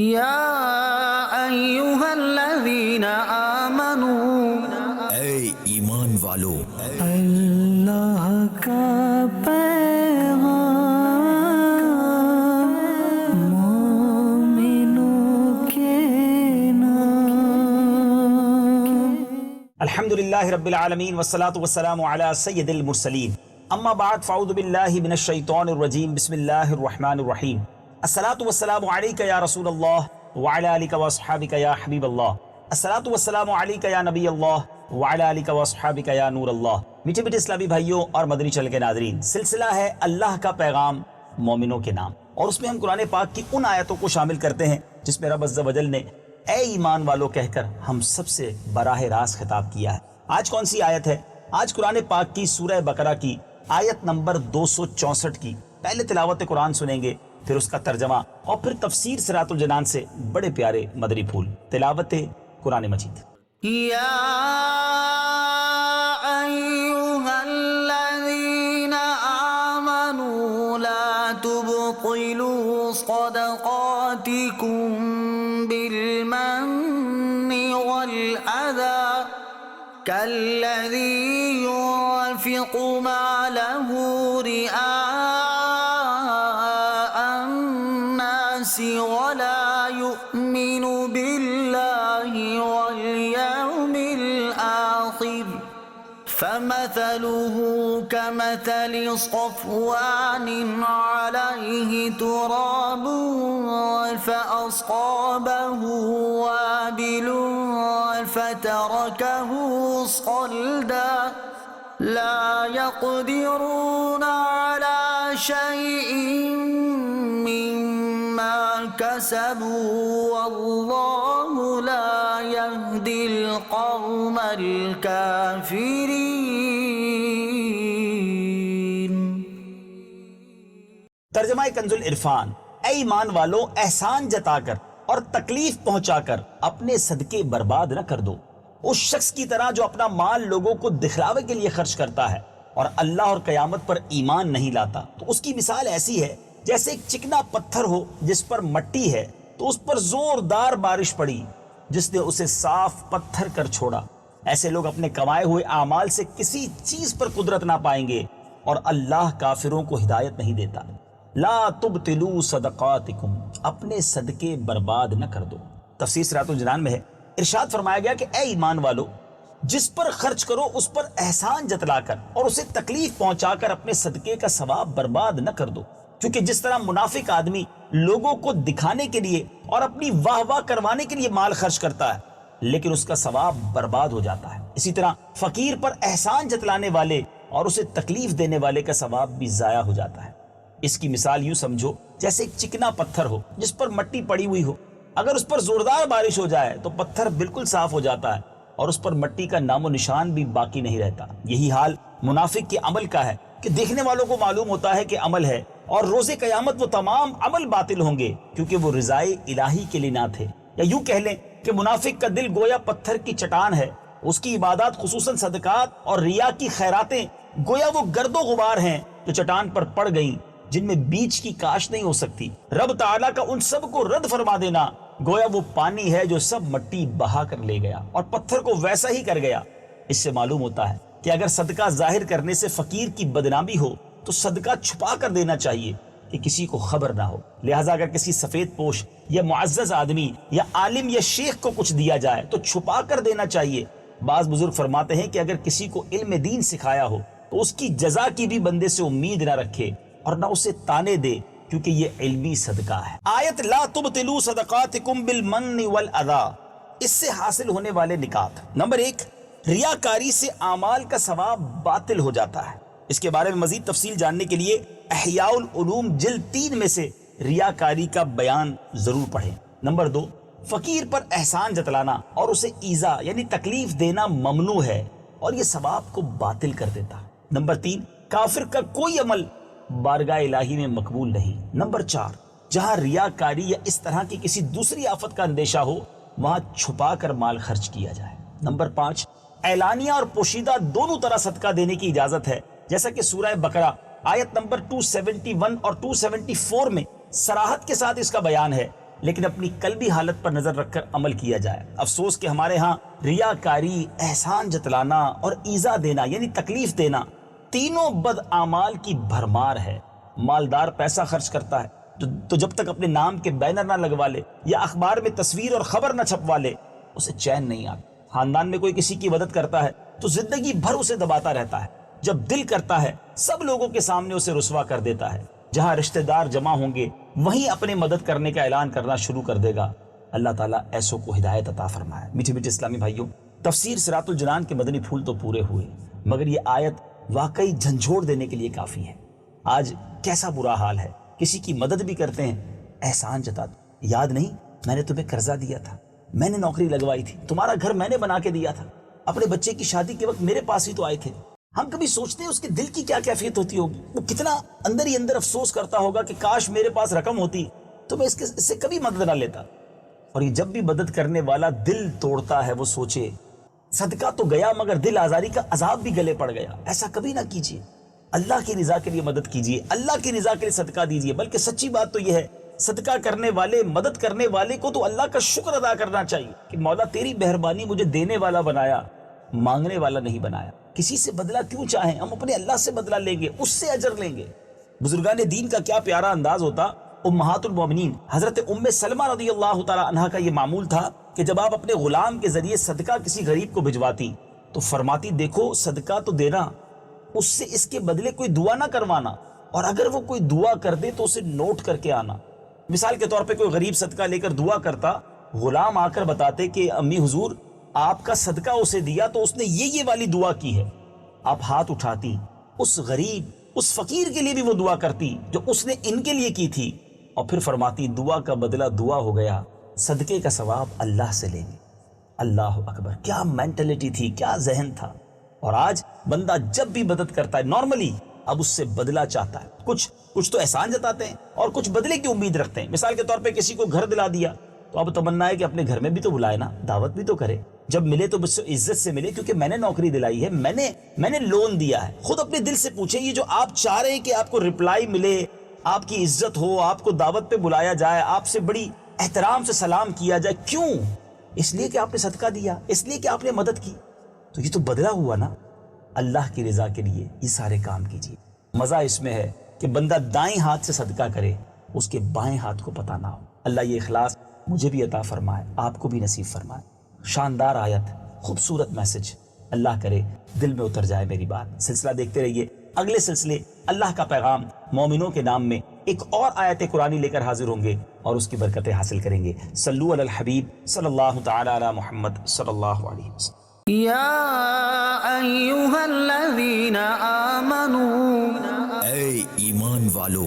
یا ایھا الذین آمنوا، اے ایمان والو، اللہ کا پیغام مومنوں کے نام۔ الحمدللہ رب العالمین والصلاة والسلام علی سید المرسلین، اما بعد فاعوذ باللہ من الشیطان الرجیم، بسم اللہ الرحمن الرحیم۔ الصلاة والسلام علیک یا رسول اللہ وعلی آلک واصحابک یا حبیب اللہ، الصلاة والسلام علیک یا نبی اللہ وعلی آلک واصحابک یا نور اللہ۔ میٹھے میٹھے اسلامی بھائیوں اور مدنی چینل کے ناظرین، سلسلہ ہے اللہ کا پیغام مومنوں کے نام، اور اس میں ہم قرآن پاک کی ان آیتوں کو شامل کرتے ہیں جس میں رب عز و جل نے اے ایمان والو کہہ کر ہم سب سے براہ راست خطاب کیا ہے۔ آج کون سی آیت ہے؟ آج قرآن پاک کی سورہ بقرہ کی آیت نمبر 264 کی پہلے تلاوت قرآن سنیں گے، پھر اس کا ترجمہ اور پھر تفسیر صراط الجنان سے بڑے پیارے مدنی پھول۔ تلاوت قرآن مجید۔ یا ایھا الذین آمنوا لا تبطلوا صدقاتکم بالمن والأذى كالذي ينفق ماله رئاء الناس ولا يؤمن بالله واليوم الآخر فمثله كمثل صفوان عليه تراب فأصابه وابل فتركه صلدا لا يقدرون على شيء مما كسبوا والله لا يهدي القوم الكافرين۔ ترجمہ کنز العرفان۔ اے ایمان والو، احسان جتا کر اور تکلیف پہنچا کر اپنے صدقے برباد نہ کر دو، اس شخص کی طرح جو اپنا مال لوگوں کو دکھلاوے کے لیے خرچ کرتا ہے اور اللہ اور قیامت پر ایمان نہیں لاتا۔ تو اس کی مثال ایسی ہے جیسے ایک چکنا پتھر ہو جس پر مٹی ہے، تو اس پر زوردار بارش پڑی جس نے اسے صاف پتھر کر چھوڑا۔ ایسے لوگ اپنے کمائے ہوئے اعمال سے کسی چیز پر قدرت نہ پائیں گے، اور اللہ کافروں کو ہدایت نہیں دیتا۔ لا تبطلوا صدقاتکم، اپنے صدقے برباد نہ کر دو۔ تفسیر صراط الجنان میں ہے، ارشاد فرمایا گیا کہ اے ایمان والو، جس پر خرچ کرو اس پر احسان جتلا کر اور اسے تکلیف پہنچا کر اپنے صدقے کا ثواب برباد نہ کر دو، کیونکہ جس طرح منافق آدمی لوگوں کو دکھانے کے لیے اور اپنی واہ واہ کروانے کے لیے مال خرچ کرتا ہے لیکن اس کا ثواب برباد ہو جاتا ہے، اسی طرح فقیر پر احسان جتلانے والے اور اسے تکلیف دینے والے کا ثواب بھی ضائع ہو جاتا ہے۔ اس کی مثال یوں سمجھو جیسے ایک چکنا پتھر ہو جس پر مٹی پڑی ہوئی ہو، اگر اس پر زوردار بارش ہو جائے تو پتھر بالکل صاف ہو جاتا ہے اور اس پر مٹی کا نام و نشان بھی باقی نہیں رہتا۔ یہی حال منافق کے عمل کا ہے کہ دیکھنے والوں کو معلوم ہوتا ہے کہ عمل ہے، اور روز قیامت وہ تمام عمل باطل ہوں گے کیونکہ وہ رضائے الہی کے لیے نہ تھے۔ یا یوں کہہ لیں کہ منافق کا دل گویا پتھر کی چٹان ہے، اس کی عبادات خصوصاً صدقات اور ریا کی خیراتیں گویا وہ گرد و غبار ہیں جو چٹان پر پڑ گئیں، جن میں بیج کی کاش نہیں ہو سکتی۔ رب تعالیٰ کا ان سب کو رد فرما دینا گویا وہ پانی ہے جو سب مٹی بہا کر لے گیا اور پتھر کو ویسا ہی کر گیا۔ اس سے معلوم ہوتا ہے کہ اگر صدقہ ظاہر کرنے سے فقیر کی بدنامی ہو تو صدقہ چھپا کر دینا چاہیے کہ کسی کو خبر نہ ہو۔ لہٰذا اگر کسی سفید پوش یا معزز آدمی یا عالم یا شیخ کو کچھ دیا جائے تو چھپا کر دینا چاہیے۔ بعض بزرگ فرماتے ہیں کہ اگر کسی کو علم دین سکھایا ہو تو اس کی جزا کی بھی بندے سے امید نہ رکھے اور نہ اسے تانے دے، کیونکہ یہ علمی صدقہ ہے۔ آیت لا تبطلوا صدقاتکم بالمن والاذی، اس سے حاصل ہونے والے نکات۔ نمبر 1، ریاکاری سے اعمال کا ثواب باطل ہو جاتا ہے۔ اس کے بارے میں مزید تفصیل جاننے کے لیے احیاء العلوم جلد 3 میں سے ریاکاری کا بیان ضرور پڑھیں۔ نمبر 2، فقیر پر احسان جتلانا اور اسے ایذا یعنی تکلیف دینا ممنوع ہے اور یہ ثواب کو باطل کر دیتا ہے۔ نمبر 3، کافر کا کوئی عمل بارگاہ الہی میں مقبول نہیں۔ نمبر 4، جہاں ریاکاری یا اس طرح کی کسی دوسری آفت کا اندیشہ ہو وہاں چھپا کر مال خرچ کیا جائے۔ نمبر 5، اعلانیہ اور پوشیدہ دونوں طرح صدقہ دینے کی اجازت ہے، جیسا کہ سورہ بقرہ آیت نمبر 271 اور 274 میں صراحت کے ساتھ اس کا بیان ہے لیکن اپنی قلبی حالت پر نظر رکھ کر عمل کیا جائے۔ افسوس کہ ہمارے ہاں ریاکاری، احسان جتلانا اور ایذا دینا یعنی تکلیف دینا، تینوں بد اعمال کی بھرمار ہے۔ مالدار پیسہ خرچ کرتا ہے تو جب تک اپنے نام کے بینر نہ لگوا لے یا اخبار میں تصویر اور خبر نہ چھپوا لے اسے چین نہیں آتا۔ خاندان میں کوئی کسی کی مدد کرتا ہے تو زندگی بھر اسے دباتا رہتا ہے، جب دل کرتا ہے سب لوگوں کے سامنے اسے رسوا کر دیتا ہے۔ جہاں رشتہ دار جمع ہوں گے وہیں اپنے مدد کرنے کا اعلان کرنا شروع کر دے گا۔ اللہ تعالیٰ ایسوں کو ہدایت عطا فرمائے۔ میٹھے میٹھے اسلامی بھائیوں، تفسیر صراط الجنان کے مدنی پھول تو پورے ہوئے، مگر یہ آیت واقعی جھنجھوڑ دینے کے لیے کافی ہے۔ آج کیسا برا حال ہے، کسی کی مدد بھی کرتے ہیں، احسان جتاتے۔ یاد نہیں میں نے تمہیں قرضہ دیا تھا، میں نے نوکری لگوائی تھی، تمہارا گھر میں نے بنا کے دیا تھا، اپنے بچے کی شادی کے وقت میرے پاس ہی تو آئے تھے۔ ہم کبھی سوچتے ہیں اس کے دل کی کیا کیفیت ہوتی ہوگی، وہ کتنا اندر ہی اندر افسوس کرتا ہوگا کہ کاش میرے پاس رقم ہوتی تو میں اس سے کبھی مدد نہ لیتا۔ اور یہ جب بھی مدد کرنے والا دل توڑتا ہے وہ سوچے صدقہ تو گیا مگر دل آزاری کا عذاب بھی گلے پڑ گیا۔ ایسا کبھی نہ کیجیے، اللہ کی رضا کے لیے مدد کیجیے، اللہ کی رضا کے لیے صدقہ دیجیے۔ بلکہ سچی بات تو یہ ہے، صدقہ کرنے والے، مدد کرنے والے کو تو اللہ کا شکر ادا کرنا چاہیے کہ مولا تیری مہربانی، مجھے دینے والا بنایا، مانگنے والا نہیں بنایا۔ کسی سے بدلہ کیوں چاہیں، ہم اپنے اللہ سے بدلہ لیں گے، اس سے اجر لیں گے۔ بزرگان دین کا کیا پیارا انداز ہوتا۔ امہات المومنین حضرت ام سلمہ رضی اللہ تعالی عنہا کا یہ معمول تھا کہ جب آپ اپنے غلام کے ذریعے صدقہ کسی غریب کو بھجواتی تو فرماتی دیکھو صدقہ تو دینا، اس سے اس کے بدلے کوئی دعا نہ کروانا، اور اگر وہ کوئی دعا کر دے تو اسے نوٹ کر کے آنا۔ مثال کے طور پہ کوئی غریب صدقہ لے کر دعا کرتا، غلام آ کر بتاتے کہ امی حضور آپ کا صدقہ اسے دیا تو اس نے یہ والی دعا کی ہے۔ آپ ہاتھ اٹھاتی، اس غریب، اس فقیر کے لیے بھی وہ دعا کرتی جو اس نے ان کے لیے کی تھی، اور پھر فرماتی دعا کا بدلہ دعا ہو گیا، صدقے کا ثواب اللہ سے لیں گے۔ اللہ اکبر، کیا مینٹلٹی تھی، کیا ذہن تھا۔ اور آج بندہ جب بھی مدد کرتا ہے نارملی اب اس سے بدلہ چاہتا ہے، کچھ تو احسان جتاتے ہیں اور کچھ بدلے کی امید رکھتے ہیں۔ مثال کے طور پہ کسی کو گھر دلا دیا تو اب تمنا ہے کہ اپنے گھر میں بھی تو بلائے نا، دعوت بھی تو کرے، جب ملے تو مجھ سے عزت سے ملے، کیونکہ میں نے نوکری دلائی ہے، میں نے لون دیا ہے۔ خود اپنے دل سے پوچھیں، یہ جو آپ چاہ رہے ہیں کہ آپ کو رپلائی ملے، آپ کی عزت ہو، آپ کو دعوت پہ بلایا جائے، آپ سے بڑی احترام سے سلام کیا جائے، کیوں؟ اس لیے کہ آپ نے صدقہ دیا، اس لیے کہ آپ نے مدد کی، تو یہ تو بدلہ ہوا نا۔ اللہ کی رضا کے لیے یہ سارے کام کیجیے۔ مزہ اس میں ہے کہ بندہ دائیں ہاتھ سے صدقہ کرے، اس کے بائیں ہاتھ کو پتہ نہ ہو۔ اللہ یہ اخلاص مجھے بھی عطا فرمائے، آپ کو بھی نصیب فرمائے۔ شاندار آیت، خوبصورت میسج، اللہ کرے دل میں اتر جائے میری بات۔ سلسلہ دیکھتے رہیے، اگلے سلسلے اللہ کا پیغام مومنوں کے نام میں ایک اور آیت قرآنی لے کر حاضر ہوں گے اور اس کی برکتیں حاصل کریں گے۔ صلو علی الحبیب صلی اللہ تعالی علی محمد صلی اللہ علیہ وسلم۔ یا ایھا الذین آمنوا، اے ایمان والو،